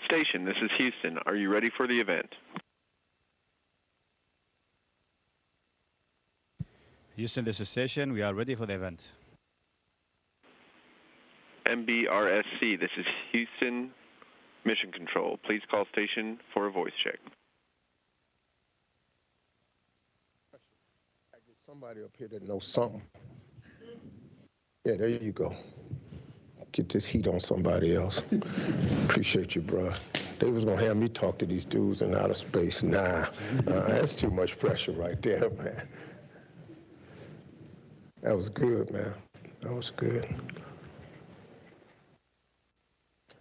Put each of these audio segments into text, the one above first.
Station, this is Houston. Are you ready for the event? Houston, this is Station. We are ready for the event. MBRSC, this is Houston Mission Control. Please call station for a voice check. I get somebody up here that knows something. Yeah, there you go. Get this heat on somebody else. Appreciate you, bro. They was gonna have me talk to these dudes in outer space. Nah, that's too much pressure right there, man. That was good, man. That was good.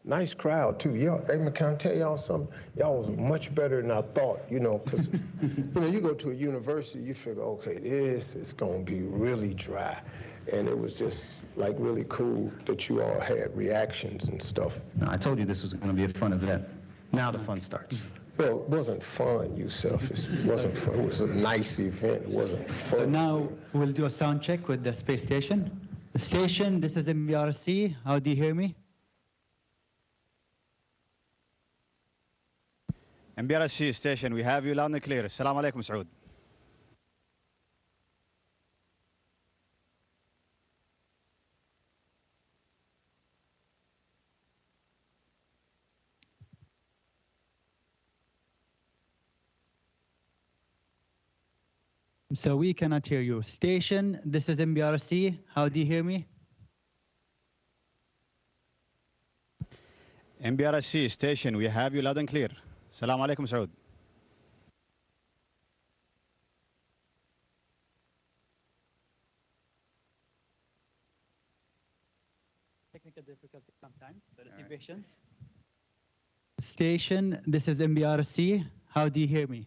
Nice crowd, too. Y'all, hey, man, can I tell y'all something? Y'all was much better than I thought, you know, because, you go to a university, you figure, okay, this is going to be really dry. And it was just, like, really cool that you all had reactions and stuff. No, I told you this was going to be a fun event. Now the fun starts. Well, it wasn't fun, Yusuf. It wasn't fun. It was a nice event. It wasn't fun. So now we'll do a sound check with the space station. The station, this is MBRC. How do you hear me? MBRC Station, we have you loud and clear. Assalamu alaikum, Saud. So we cannot hear you. Station, this is MBRC. How do you hear me? MBRC Station, we have you loud and clear. Assalamu alaikum, Saud. Technical difficulty sometimes, so let's be patient. Station, this is MBRC. How do you hear me?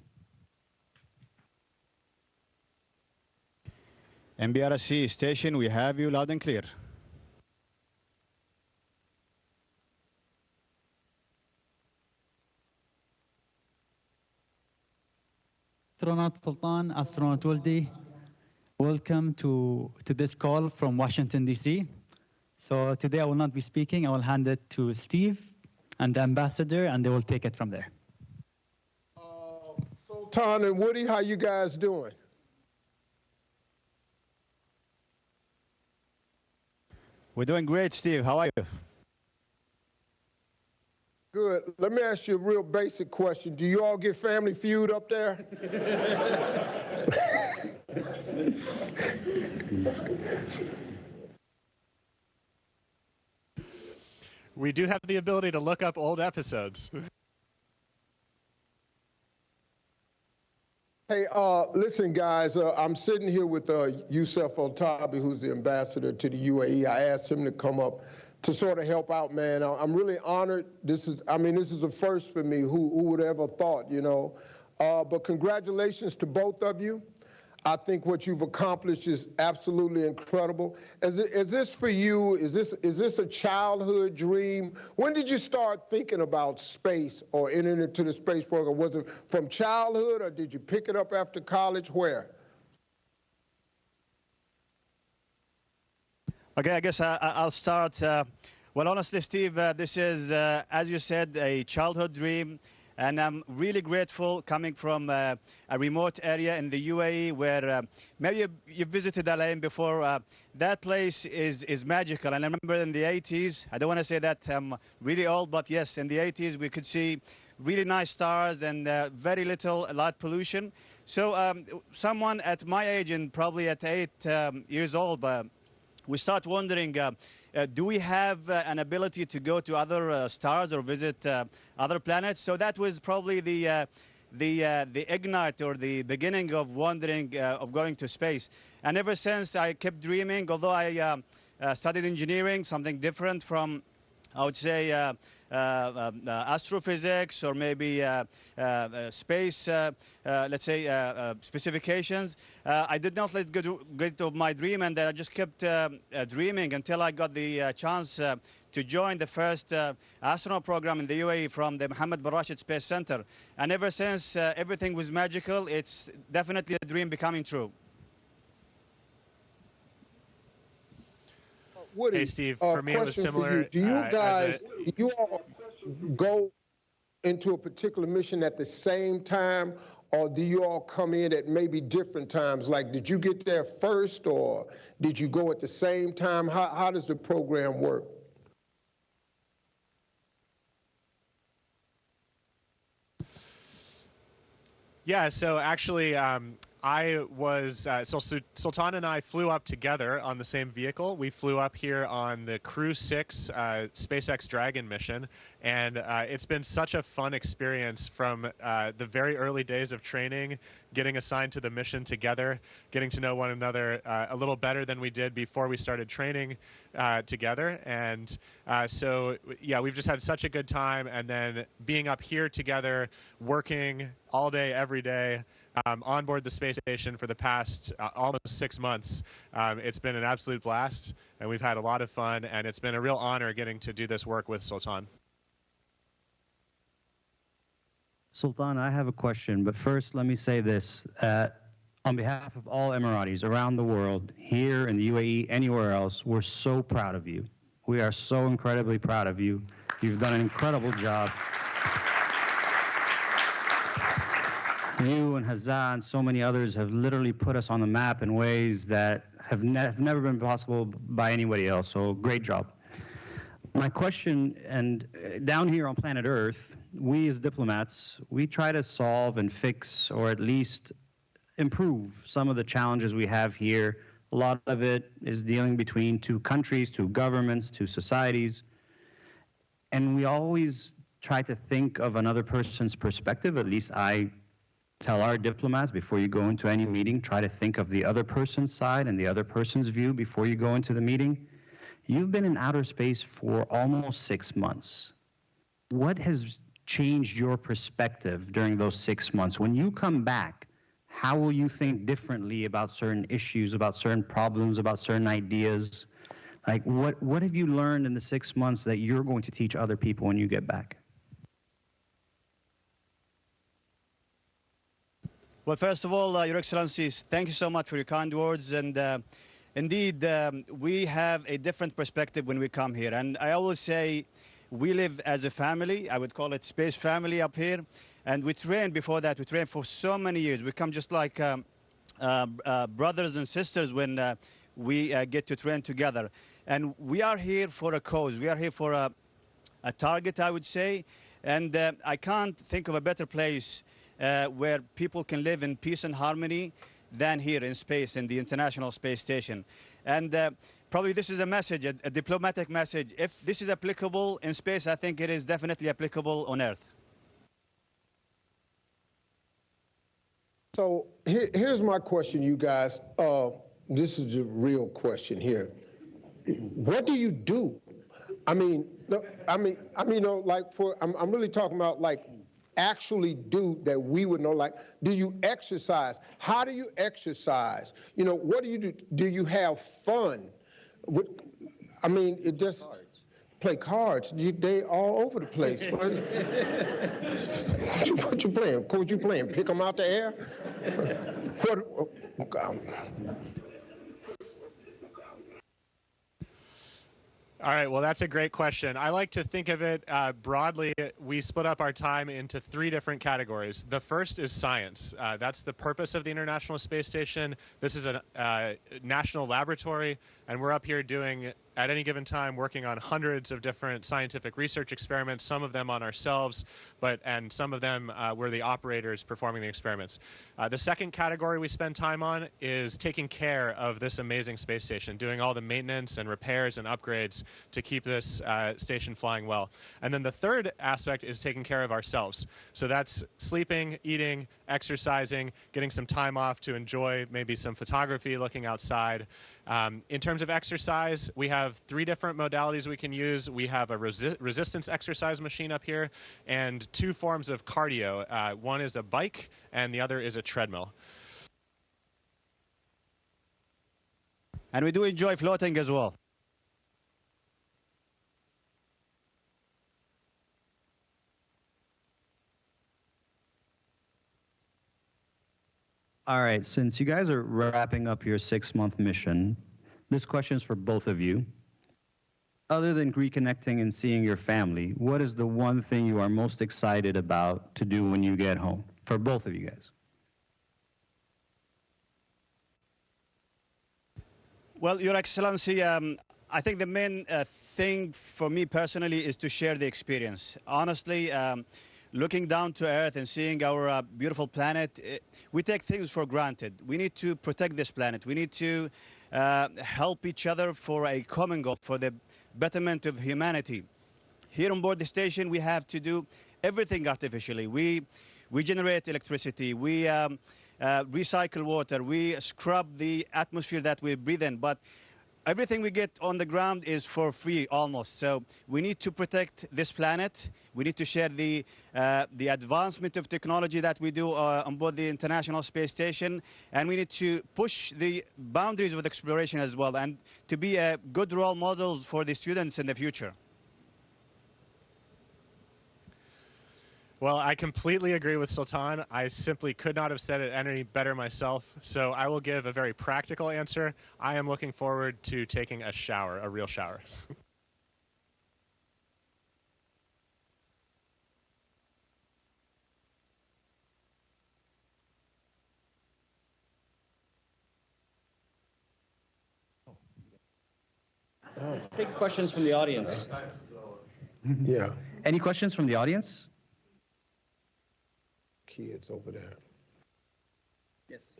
MBRC Station, we have you loud and clear. Astronaut Sultan, Astronaut Waldi, welcome to this call from Washington, D.C. So today I will not be speaking. I will hand it to Steve and the ambassador, and they will take it from there. Sultan and Woody, how you guys doing? We're doing great, Steve. How are you? Good. Let me ask you a real basic question. Do you all get Family Feud up there? We do have the ability to look up old episodes. Hey, listen, guys, I'm sitting here with Yusuf Al-Tabi, who's the ambassador to the UAE. I asked him to come up to sort of help out, man. I'm really honored. This is a first for me. Who would ever thought, you know? But congratulations to both of you. I think what you've accomplished is absolutely incredible. Is this for you? Is this a childhood dream? When did you start thinking about space or entering into the space program? Was it from childhood, or did you pick it up after college? Where? Okay, I guess I'll start. Well, honestly, Steve, this is, as you said, a childhood dream. And I'm really grateful coming from a remote area in the UAE where maybe you visited Al Ain before. That place is magical. And I remember in the 80s, I don't want to say that I'm really old, but yes, in the 80s, we could see really nice stars and very little light pollution. So someone at my age, and probably at 8 years old, we start wondering, do we have an ability to go to other stars or visit other planets? So that was probably the ignite or the beginning of wondering of going to space. And ever since, I kept dreaming. Although I studied engineering, something different from, I would say, astrophysics or maybe space, let's say, specifications. I did not let go of my dream, and I just kept dreaming until I got the chance to join the first astronaut program in the UAE from the Mohammed bin Rashid Space Center. And ever since, everything was magical. It's definitely a dream becoming true. Woody, hey, Steve, for me it was similar. Do you guys, you all go into a particular mission at the same time, or do you all come in at maybe different times? Like, did you get there first, or did you go at the same time? How does the program work? Yeah, so actually, Sultan and I flew up together on the same vehicle. We flew up here on the Crew 6 SpaceX Dragon mission, and it's been such a fun experience from the very early days of training, getting assigned to the mission together, getting to know one another a little better than we did before we started training together. And so, yeah, we've just had such a good time. And then being up here together, working all day, every day, on board the space station for the past almost 6 months. It's been an absolute blast, and we've had a lot of fun, and it's been a real honor getting to do this work with Sultan. Sultan, I have a question, but first let me say this. On behalf of all Emiratis around the world, here in the UAE, anywhere else, we're so proud of you. We are so incredibly proud of you. You've done an incredible job. You and Hazza and so many others have literally put us on the map in ways that have never been possible by anybody else, so great job. My question, and down here on planet Earth, we as diplomats, we try to solve and fix, or at least improve some of the challenges we have here. A lot of it is dealing between two countries, two governments, two societies. And we always try to think of another person's perspective. At least I tell our diplomats, before you go into any meeting, try to think of the other person's side and the other person's view before you go into the meeting. You've been in outer space for almost 6 months. What has changed your perspective during those 6 months? When you come back, how will you think differently about certain issues, about certain problems, about certain ideas? Like, what have you learned in the 6 months that you're going to teach other people when you get back? Well, first of all, Your Excellencies, thank you so much for your kind words. And indeed, we have a different perspective when we come here. And I always say we live as a family. I would call it space family up here. And we trained before that. We trained for so many years. We come just like brothers and sisters when we get to train together. And we are here for a cause. We are here for a target, I would say. And I can't think of a better place where people can live in peace and harmony than here in space, in the International Space Station. And probably this is a message, a diplomatic message. If this is applicable in space, I think it is definitely applicable on Earth. So here's my question, you guys. This is a real question here. What do you do? I'm really talking about like actually do that we would know. Like, do you exercise? How do you exercise? What do you do? Do you have fun? It just play cards. They all over the place. What you playing? What you playing? Pick them out the air? All right, well, that's a great question. I like to think of it broadly. We split up our time into 3 different categories. The first is science. That's the purpose of the International Space Station. This is a national laboratory, and we're up here doing, at any given time, working on hundreds of different scientific research experiments, some of them on ourselves, and some of them we're the operators performing the experiments. The second category we spend time on is taking care of this amazing space station, doing all the maintenance and repairs and upgrades to keep this station flying well. And then the third aspect is taking care of ourselves. So that's sleeping, eating, exercising, getting some time off to enjoy maybe some photography, looking outside. In terms of exercise, we have 3 different modalities we can use. We have a resistance exercise machine up here and 2 forms of cardio. One is a bike and the other is a treadmill. And we do enjoy floating as well. All right, since you guys are wrapping up your 6-month mission, this question is for both of you. other than reconnecting and seeing your family, what is the one thing you are most excited about to do when you get home, for both of you guys? Well, Your Excellency, I think the main thing for me personally is to share the experience. Honestly, looking down to Earth and seeing our beautiful planet, we take things for granted. We need to protect this planet. We need to help each other for a common goal, for the betterment of humanity. Here on board the station, we have to do everything artificially. We generate electricity. We recycle water. We scrub the atmosphere that we breathe in. But everything we get on the ground is for free, almost. So we need to protect this planet. We need to share the advancement of technology that we do on board the International Space Station. And we need to push the boundaries of exploration as well, and to be a good role model for the students in the future. Well, I completely agree with Sultan. I simply could not have said it any better myself. So I will give a very practical answer. I am looking forward to taking a shower, a real shower. Let's take questions from the audience. Yeah, Any questions from the audience? kids over there. Yes.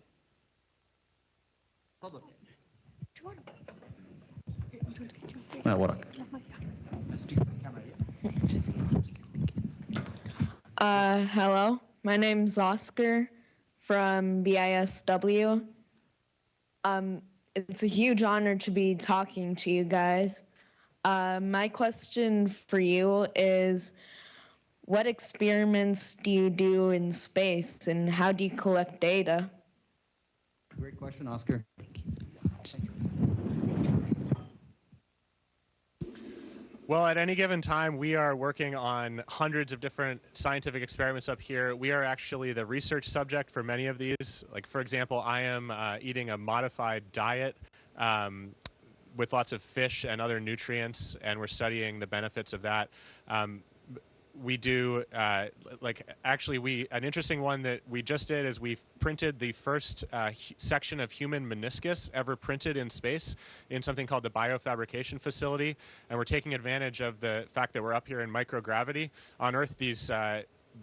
Hello, my name's Oscar from BISW. It's a huge honor to be talking to you guys. My question for you is, what experiments do you do in space, and how do you collect data? Great question, Oscar. Well, at any given time, we are working on hundreds of different scientific experiments up here. We are actually the research subject for many of these. Like, for example, I am eating a modified diet with lots of fish and other nutrients, and we're studying the benefits of that. We do, an interesting one that we just did is we printed the first section of human meniscus ever printed in space in something called the biofabrication facility. And we're taking advantage of the fact that we're up here in microgravity. On Earth, these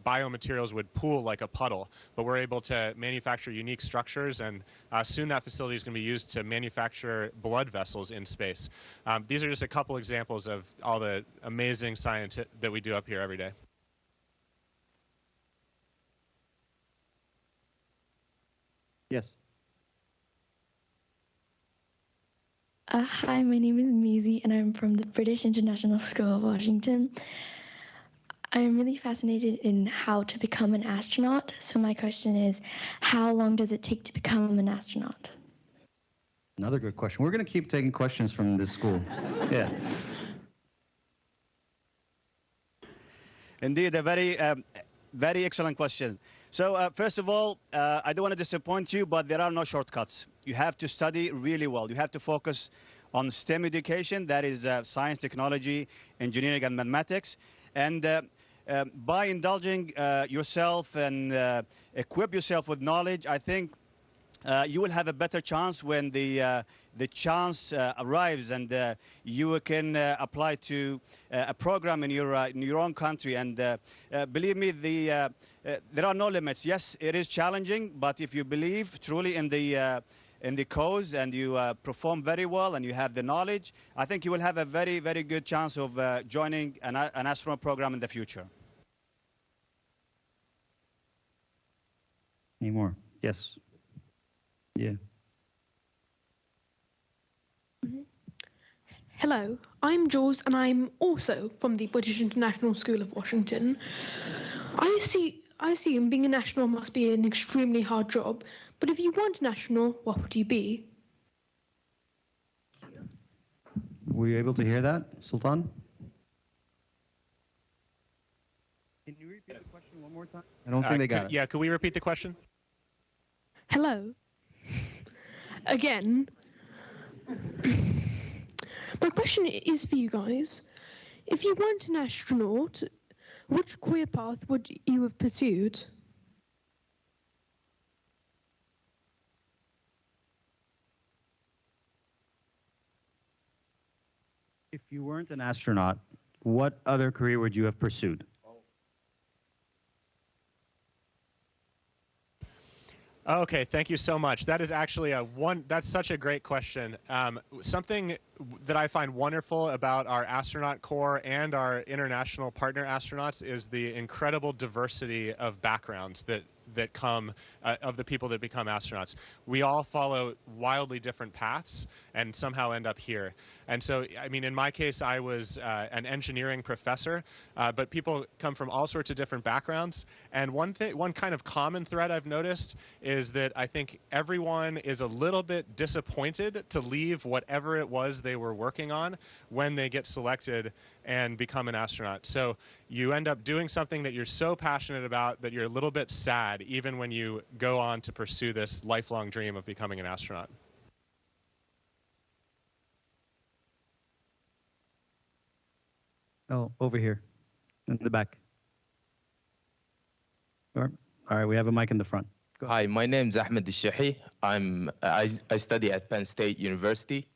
biomaterials would pool like a puddle, but we're able to manufacture unique structures, and soon that facility is going to be used to manufacture blood vessels in space. These are just a couple examples of all the amazing science that we do up here every day. Yes. Hi, my name is Mizi, and I'm from the British International School of Washington. I'm really fascinated in how to become an astronaut. So my question is, how long does it take to become an astronaut? Another good question. We're going to keep taking questions from this school. Yeah. Indeed, a very excellent question. So first of all, I don't want to disappoint you, but there are no shortcuts. You have to study really well. You have to focus on STEM education, that is science, technology, engineering, and mathematics. And by indulging yourself and equip yourself with knowledge, I think you will have a better chance when the chance arrives, and you can apply to a program in your own country. And believe me, there are no limits. Yes, it is challenging, but if you believe truly in the cause and you perform very well and you have the knowledge, I think you will have a very, very good chance of joining an astronaut program in the future. Any more? Yes. Yeah. Hello, I'm Jules, and I'm also from the British International School of Washington. I assume being an astronaut must be an extremely hard job, but if you weren't an astronaut, what would you be? Were you able to hear that, Sultan? Can you repeat the question one more time? I don't think they got it. Yeah, could we repeat the question? Hello. Again. My question is for you guys. If you weren't an astronaut, which career path would you have pursued? If you weren't an astronaut, what other career would you have pursued? Okay, thank you so much. That is actually that's such a great question. Something that I find wonderful about our astronaut corps and our international partner astronauts is the incredible diversity of backgrounds that come of the people that become astronauts. We all follow wildly different paths and somehow end up here. And so, I mean, in my case, I was an engineering professor, but people come from all sorts of different backgrounds. And one kind of common thread I've noticed is that I think everyone is a little bit disappointed to leave whatever it was they were working on when they get selected and become an astronaut. So you end up doing something that you're so passionate about that you're a little bit sad even when you go on to pursue this lifelong dream of becoming an astronaut. Oh, over here, in the back. All right, we have a mic in the front. Hi, my name is Ahmed Al-Shahi. I study at Penn State University,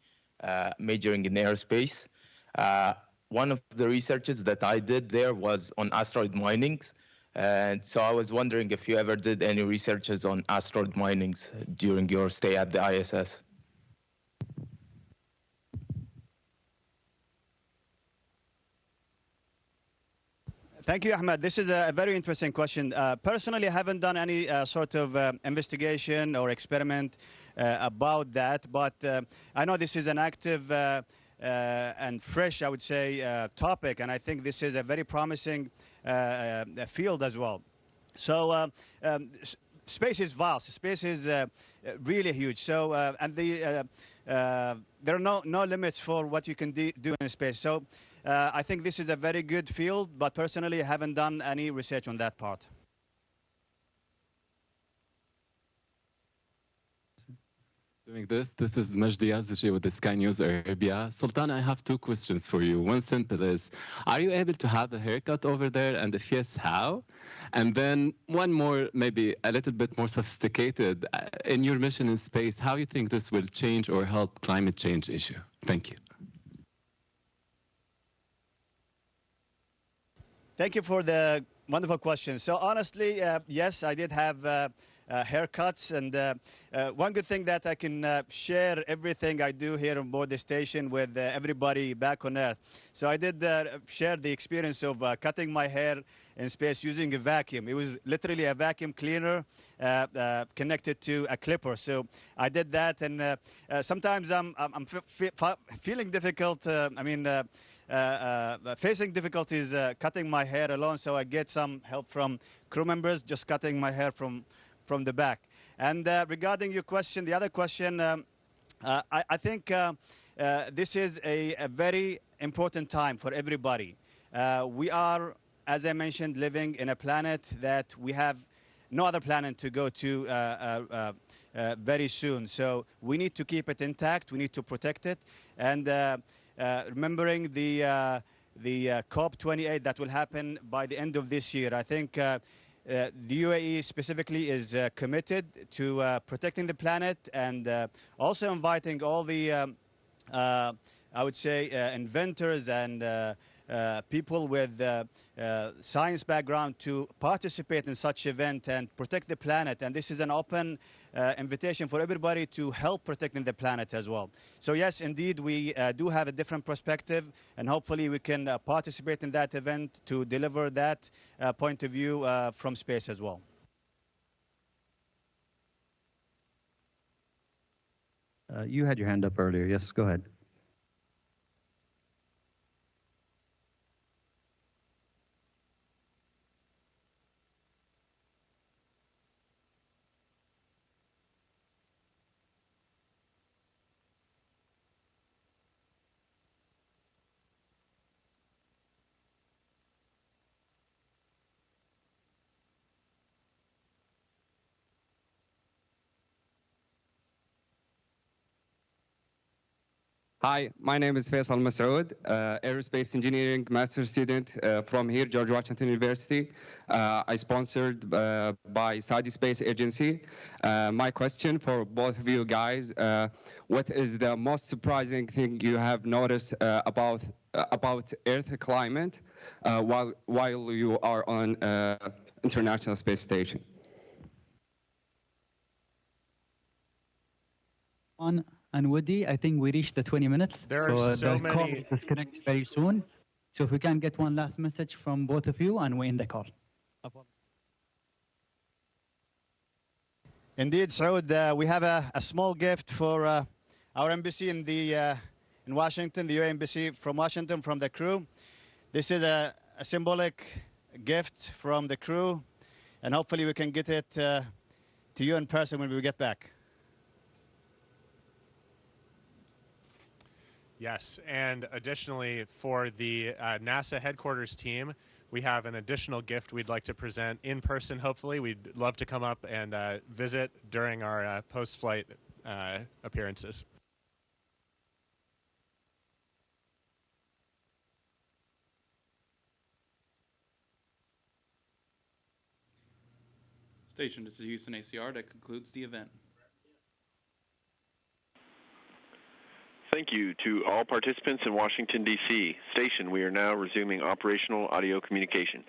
majoring in aerospace. One of the researches that I did there was on asteroid minings. And so I was wondering if you ever did any researches on asteroid minings during your stay at the ISS. Thank you, Ahmed. This is a very interesting question. Personally, I haven't done any sort of investigation or experiment about that, but I know this is an active and fresh, I would say, topic, and I think this is a very promising field as well. So space is vast. Space is really huge. So and there are no limits for what you can do in space. So I think this is a very good field, but personally, I haven't done any research on that part. Doing this is Majdi Yazdichi with the Sky News Arabia. Sultan, I have two questions for you. One simple is, are you able to have a haircut over there? And if yes, how? And then one more, maybe a little bit more sophisticated. In your mission in space, how you think this will change or help climate change issue? Thank you. Thank you for the wonderful question. So honestly, yes, I did have haircuts, and one good thing that I can share everything I do here on board the station with everybody back on Earth. So I did share the experience of cutting my hair in space using a vacuum. It was literally a vacuum cleaner connected to a clipper. So I did that, and sometimes I'm feeling difficult. Facing difficulties cutting my hair alone, so I get some help from crew members just cutting my hair from the back. And regarding your question, the other question, I think this is a very important time for everybody. We are, as I mentioned, living in a planet that we have no other planet to go to very soon. So we need to keep it intact. We need to protect it. And remembering the COP28 that will happen by the end of this year, I think the UAE specifically is committed to protecting the planet, and also inviting all the, I would say, inventors and people with science background to participate in such event and protect the planet. And this is an open invitation for everybody to help protecting the planet as well. So yes, indeed, we do have a different perspective, and hopefully we can participate in that event to deliver that point of view from space as well. You had your hand up earlier. Yes, go ahead. Hi, my name is Faisal Masood, aerospace engineering master student from here, George Washington University. I sponsored by Saudi Space Agency. My question for both of you guys, what is the most surprising thing you have noticed about Earth climate while you are on International Space Station? And Woody, I think we reached the 20 minutes. There are so the call many. will disconnect very soon. So if we can get one last message from both of you, and we end the call. Indeed, Saud, we have a small gift for our embassy in Washington, the UAE embassy from Washington, from the crew. This is a symbolic gift from the crew, and hopefully we can get it to you in person when we get back. Yes, and additionally, for the NASA headquarters team, we have an additional gift we'd like to present in person, hopefully. We'd love to come up and visit during our post-flight appearances. Station, this is Houston ACR. That concludes the event. Thank you to all participants in Washington, D.C. Station, we are now resuming operational audio communications.